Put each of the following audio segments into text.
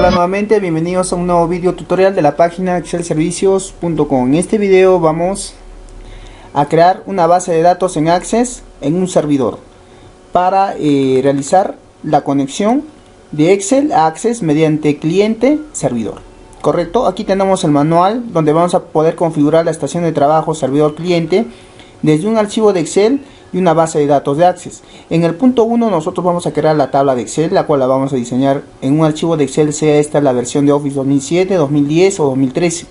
Hola nuevamente, bienvenidos a un nuevo video tutorial de la página excelservicios.com. En este video vamos a crear una base de datos en Access en un servidor para realizar la conexión de Excel a Access mediante cliente servidor. Correcto, aquí tenemos el manual donde vamos a poder configurar la estación de trabajo servidor cliente desde un archivo de Excel y una base de datos de Access. En el punto 1 nosotros vamos a crear la tabla de Excel, la cual la vamos a diseñar en un archivo de Excel, sea esta la versión de Office 2007, 2010 o 2013.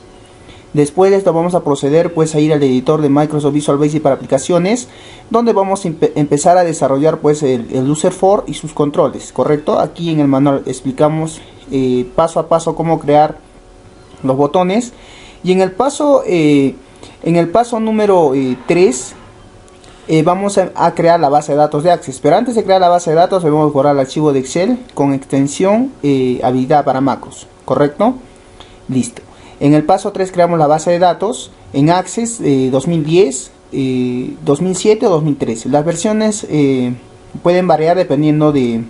Después de esto vamos a proceder pues a ir al editor de Microsoft Visual Basic para aplicaciones, donde vamos a empezar a desarrollar pues el user for y sus controles. Correcto, aquí en el manual explicamos paso a paso cómo crear los botones, y en el paso número 3 vamos a crear la base de datos de Access. Pero antes de crear la base de datos debemos borrar el archivo de Excel con extensión habilitada para macros. Correcto, listo. En el paso 3 creamos la base de datos en Access 2010, 2007 o 2013. Las versiones pueden variar dependiendo de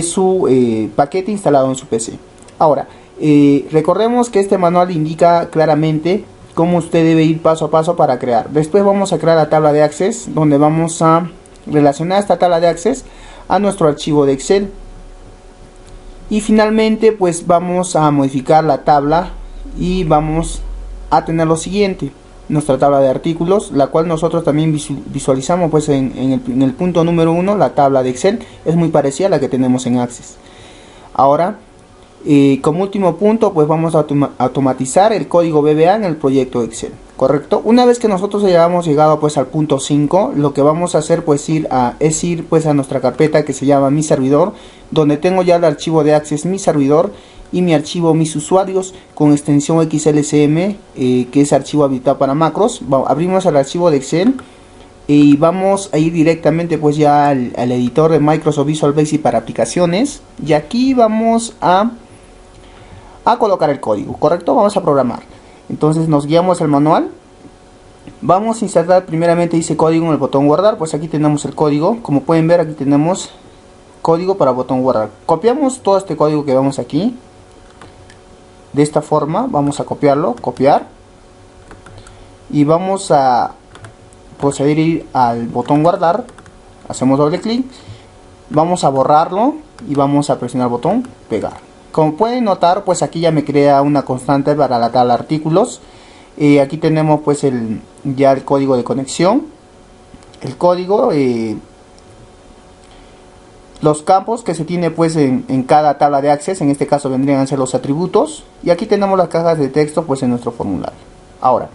su paquete instalado en su PC. Ahora, recordemos que este manual indica claramente cómo usted debe ir paso a paso para crear. Después vamos a crear la tabla de Access, donde vamos a relacionar esta tabla de Access a nuestro archivo de Excel. Y finalmente pues vamos a modificar la tabla y vamos a tener lo siguiente: nuestra tabla de artículos, la cual nosotros también visualizamos pues en el punto número 1. La tabla de Excel es muy parecida a la que tenemos en Access. Ahora, como último punto pues vamos a automatizar el código VBA en el proyecto Excel. Correcto, una vez que nosotros hayamos llegado pues al punto 5, lo que vamos a hacer pues ir a nuestra carpeta que se llama mi servidor, donde tengo ya el archivo de Access mi servidor y mi archivo mis usuarios con extensión XLSM, que es archivo habilitado para macros. Abrimos el archivo de Excel y vamos a ir directamente pues ya al editor de Microsoft Visual Basic para aplicaciones, y aquí vamos a colocar el código. Correcto, vamos a programar. Entonces nos guiamos al manual. Vamos a insertar primeramente, dice código en el botón guardar. Pues aquí tenemos el código, como pueden ver aquí tenemos código para botón guardar. Copiamos todo este código que vemos aquí de esta forma. Vamos a copiarlo, copiar, y vamos a proceder a ir al botón guardar. Hacemos doble clic, vamos a borrarlo y vamos a presionar el botón pegar. Como pueden notar pues aquí ya me crea una constante para la tabla de artículos. Aquí tenemos pues ya el código de conexión, el código, los campos que se tiene pues en cada tabla de Access. En este caso vendrían a ser los atributos, y aquí tenemos las cajas de texto pues en nuestro formulario. Ahora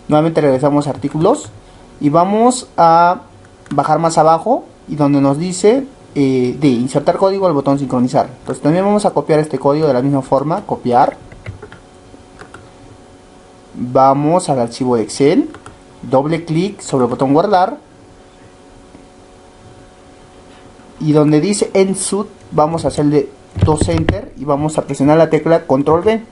nuevamente regresamos a artículos y vamos a bajar más abajo, y donde nos dice de insertar código, el botón sincronizar. Entonces también vamos a copiar este código de la misma forma, copiar, vamos al archivo de Excel, doble clic sobre el botón guardar, y donde dice Ensud vamos a hacerle 2 enter y vamos a presionar la tecla control V.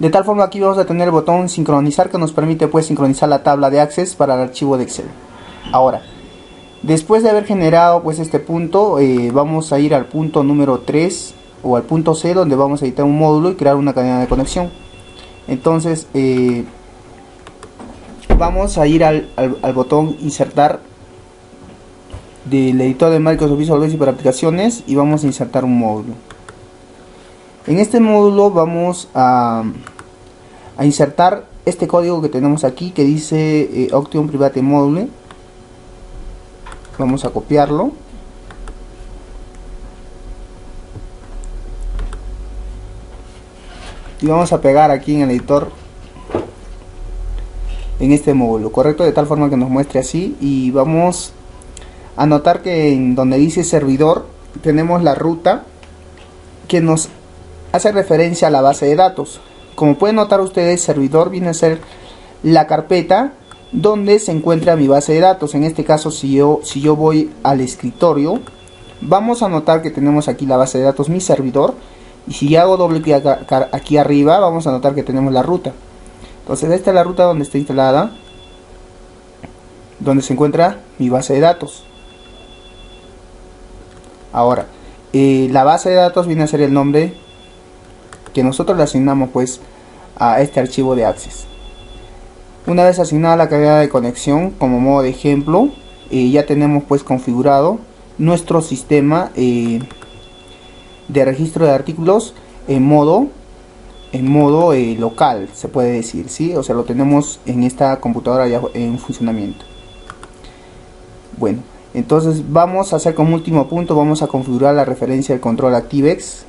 De tal forma aquí vamos a tener el botón sincronizar, que nos permite pues sincronizar la tabla de Access para el archivo de Excel. Ahora, después de haber generado pues este punto, vamos a ir al punto número 3 o al punto C, donde vamos a editar un módulo y crear una cadena de conexión. Entonces vamos a ir al botón insertar del editor de Microsoft Visual Basic para aplicaciones y vamos a insertar un módulo. En este módulo vamos a insertar este código que tenemos aquí, que dice Octane Private Module. Vamos a copiarlo y vamos a pegar aquí en el editor en este módulo. Correcto, de tal forma que nos muestre así. Y vamos a notar que en donde dice servidor tenemos la ruta que nos hace referencia a la base de datos. Como pueden notar ustedes, servidor viene a ser la carpeta donde se encuentra mi base de datos. En este caso, si yo voy al escritorio, vamos a notar que tenemos aquí la base de datos mi servidor, y si hago doble clic aquí arriba vamos a notar que tenemos la ruta. Entonces esta es la ruta donde está instalada, donde se encuentra mi base de datos. Ahora, la base de datos viene a ser el nombre que nosotros le asignamos pues a este archivo de Access. Una vez asignada la cadena de conexión como modo de ejemplo, ya tenemos pues configurado nuestro sistema de registro de artículos en modo local, se puede decir, ¿sí? O sea, lo tenemos en esta computadora ya en funcionamiento. Bueno, entonces vamos a hacer como último punto, vamos a configurar la referencia del control ActiveX.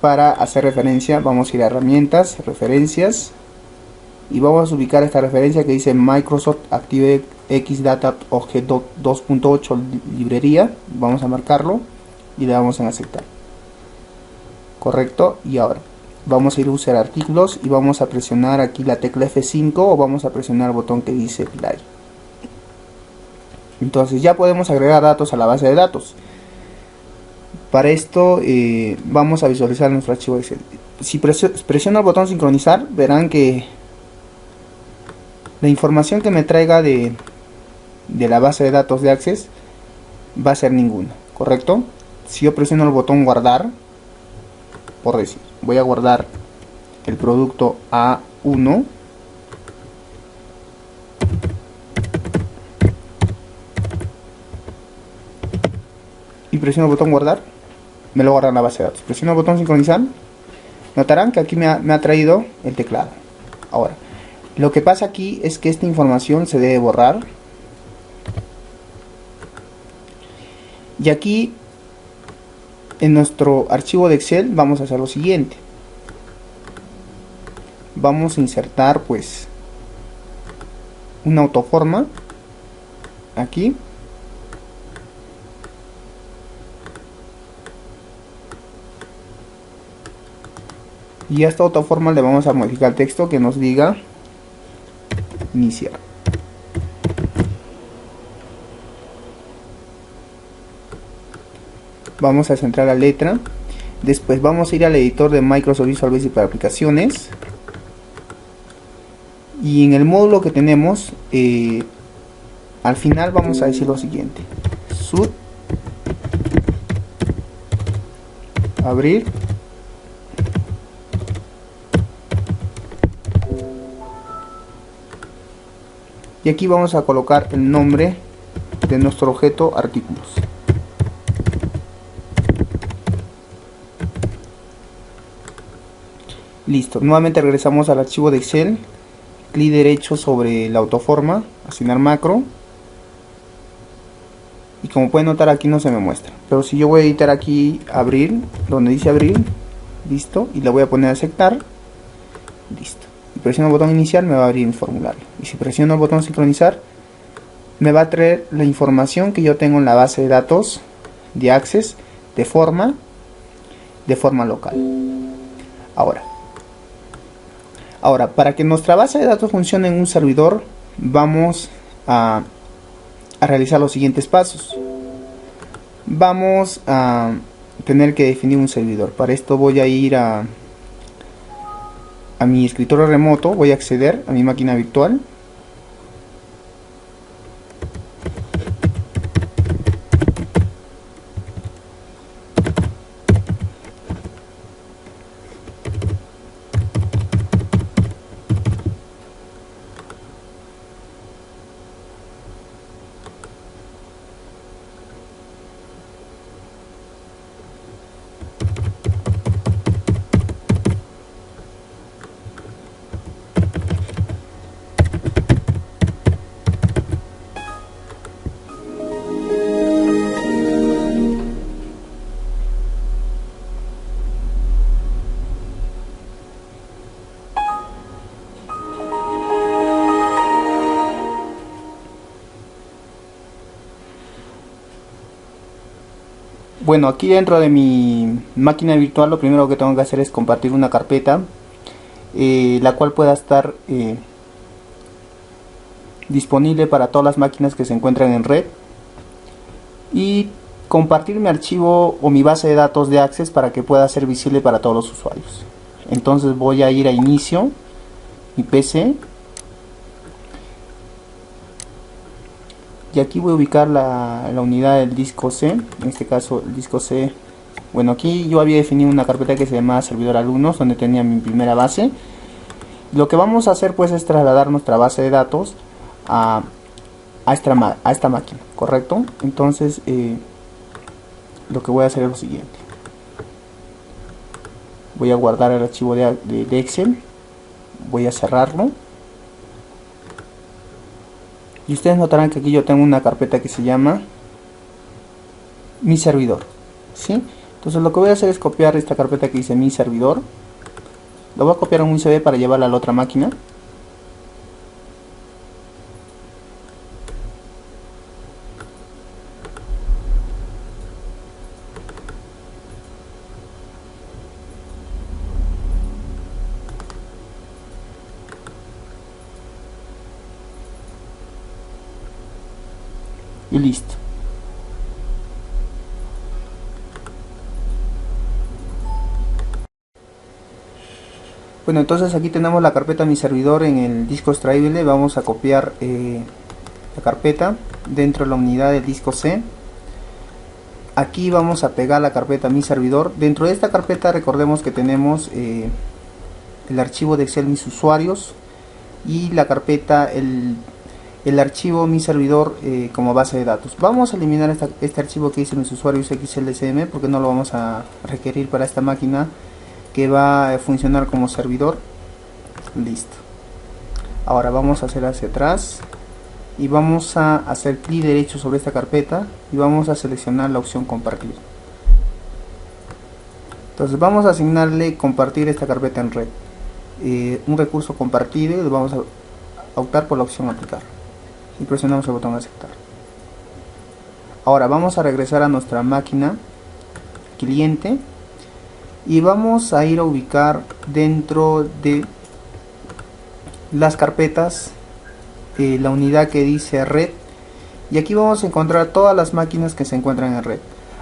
Para hacer referencia vamos a ir a herramientas, referencias, y vamos a ubicar esta referencia que dice Microsoft ActiveX Data Object 2.8 librería. Vamos a marcarlo y le damos en aceptar. Correcto. Y ahora vamos a ir a usar artículos y vamos a presionar aquí la tecla F5 o vamos a presionar el botón que dice Play. Entonces ya podemos agregar datos a la base de datos. Para esto vamos a visualizar nuestro archivo Excel. Si presiono el botón sincronizar, verán que la información que me traiga de la base de datos de Access va a ser ninguna, ¿correcto? Si yo presiono el botón guardar, por decir, voy a guardar el producto A1, y presiono el botón guardar, me lo guarda en la base de datos. Presiono el botón sincronizar, notarán que aquí me ha traído el teclado. Ahora, lo que pasa aquí es que esta información se debe borrar. Y aquí en nuestro archivo de Excel vamos a hacer lo siguiente. Vamos a insertar pues una autoforma aquí. Y a esta autoforma le vamos a modificar el texto que nos diga iniciar. Vamos a centrar la letra. Después vamos a ir al editor de Microsoft Visual Basic para aplicaciones. Y en el módulo que tenemos, al final vamos a decir lo siguiente: sud abrir y aquí vamos a colocar el nombre de nuestro objeto artículos. Listo, nuevamente regresamos al archivo de Excel, clic derecho sobre la autoforma, asignar macro, y como pueden notar aquí no se me muestra, pero si yo voy a editar aquí abrir, donde dice abrir, listo, y le voy a poner a aceptar, listo. Si presiono el botón iniciar me va a abrir el formulario, y si presiono el botón sincronizar me va a traer la información que yo tengo en la base de datos de Access de forma local. Ahora, para que nuestra base de datos funcione en un servidor, vamos a realizar los siguientes pasos. Vamos a tener que definir un servidor. Para esto voy a ir a mi escritorio remoto, voy a acceder a mi máquina virtual. Bueno, aquí dentro de mi máquina virtual lo primero que tengo que hacer es compartir una carpeta, la cual pueda estar disponible para todas las máquinas que se encuentran en red, y compartir mi archivo o mi base de datos de Access para que pueda ser visible para todos los usuarios. Entonces voy a ir a inicio, mi PC, y aquí voy a ubicar la unidad del disco C, en este caso el disco C Bueno, aquí yo había definido una carpeta que se llamaba servidor alumnos, donde tenía mi primera base. Lo que vamos a hacer pues es trasladar nuestra base de datos a esta máquina, ¿correcto? Entonces lo que voy a hacer es lo siguiente. Voy a guardar el archivo de Excel, voy a cerrarlo, y ustedes notarán que aquí yo tengo una carpeta que se llama mi servidor, ¿sí? Entonces lo que voy a hacer es copiar esta carpeta que dice mi servidor, lo voy a copiar en un USB para llevarla a la otra máquina. Y listo. Bueno, entonces aquí tenemos la carpeta mi servidor en el disco extraíble. Vamos a copiar la carpeta dentro de la unidad del disco C. Aquí vamos a pegar la carpeta mi servidor. Dentro de esta carpeta recordemos que tenemos el archivo de Excel mis usuarios y la carpeta el archivo mi servidor como base de datos. Vamos a eliminar este archivo que dice mis usuarios XLSM porque no lo vamos a requerir para esta máquina que va a funcionar como servidor. Listo. Ahora vamos a hacer hacia atrás y vamos a hacer clic derecho sobre esta carpeta y vamos a seleccionar la opción compartir. Entonces vamos a asignarle compartir esta carpeta en red, un recurso compartido, y vamos a optar por la opción aplicar y presionamos el botón aceptar. Ahora vamos a regresar a nuestra máquina cliente y vamos a ir a ubicar dentro de las carpetas la unidad que dice red, y aquí vamos a encontrar todas las máquinas que se encuentran en red.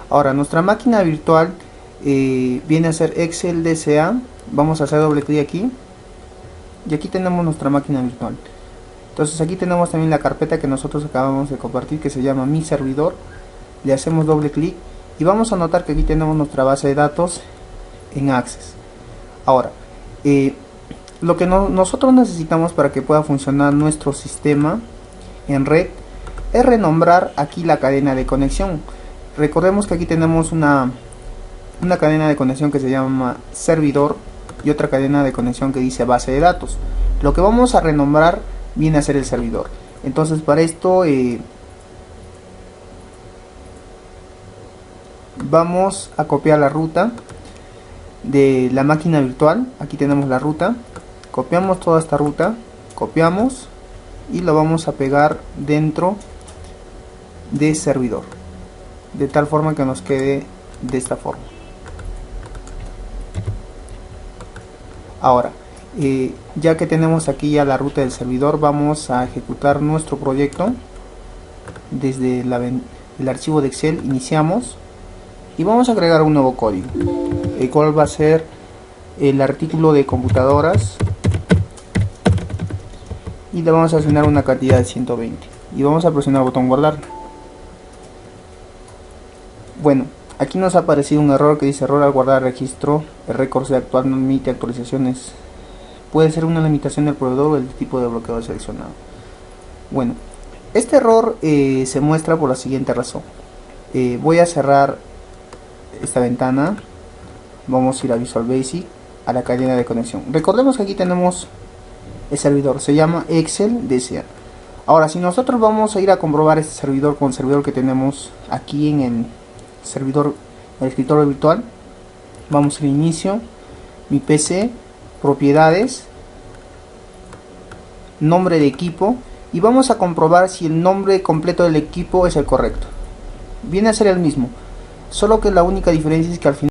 Ahora nuestra máquina virtual viene a ser Excel DCA. Vamos a hacer doble clic aquí y aquí tenemos nuestra máquina virtual. Entonces aquí tenemos también la carpeta que nosotros acabamos de compartir que se llama mi servidor. Le hacemos doble clic y vamos a notar que aquí tenemos nuestra base de datos en Access. Ahora lo que nosotros necesitamos para que pueda funcionar nuestro sistema en red es renombrar aquí la cadena de conexión. Recordemos que aquí tenemos una cadena de conexión que se llama servidor y otra cadena de conexión que dice base de datos. Lo que vamos a renombrar viene a ser el servidor. Entonces para esto vamos a copiar la ruta de la máquina virtual. Aquí tenemos la ruta, copiamos toda esta ruta, copiamos y lo vamos a pegar dentro de servidor, de tal forma que nos quede de esta forma. Ahora ya que tenemos aquí ya la ruta del servidor, vamos a ejecutar nuestro proyecto desde el archivo de Excel. Iniciamos y vamos a agregar un nuevo código, el cual va a ser el artículo de computadoras, y le vamos a asignar una cantidad de 120 y vamos a presionar el botón guardar. Bueno, aquí nos ha aparecido un error que dice error al guardar registro, el récord de actual no admite actualizaciones. Puede ser una limitación del proveedor o el tipo de bloqueo seleccionado. Bueno, este error se muestra por la siguiente razón. Voy a cerrar esta ventana, vamos a ir a Visual Basic, a la cadena de conexión. Recordemos que aquí tenemos el servidor, se llama Excel DCA. Ahora, si nosotros vamos a ir a comprobar este servidor con el servidor que tenemos aquí en el servidor, el escritorio virtual, vamos a inicio, mi PC, propiedades, nombre de equipo, y vamos a comprobar si el nombre completo del equipo es el correcto. Viene a ser el mismo, solo que la única diferencia es que al final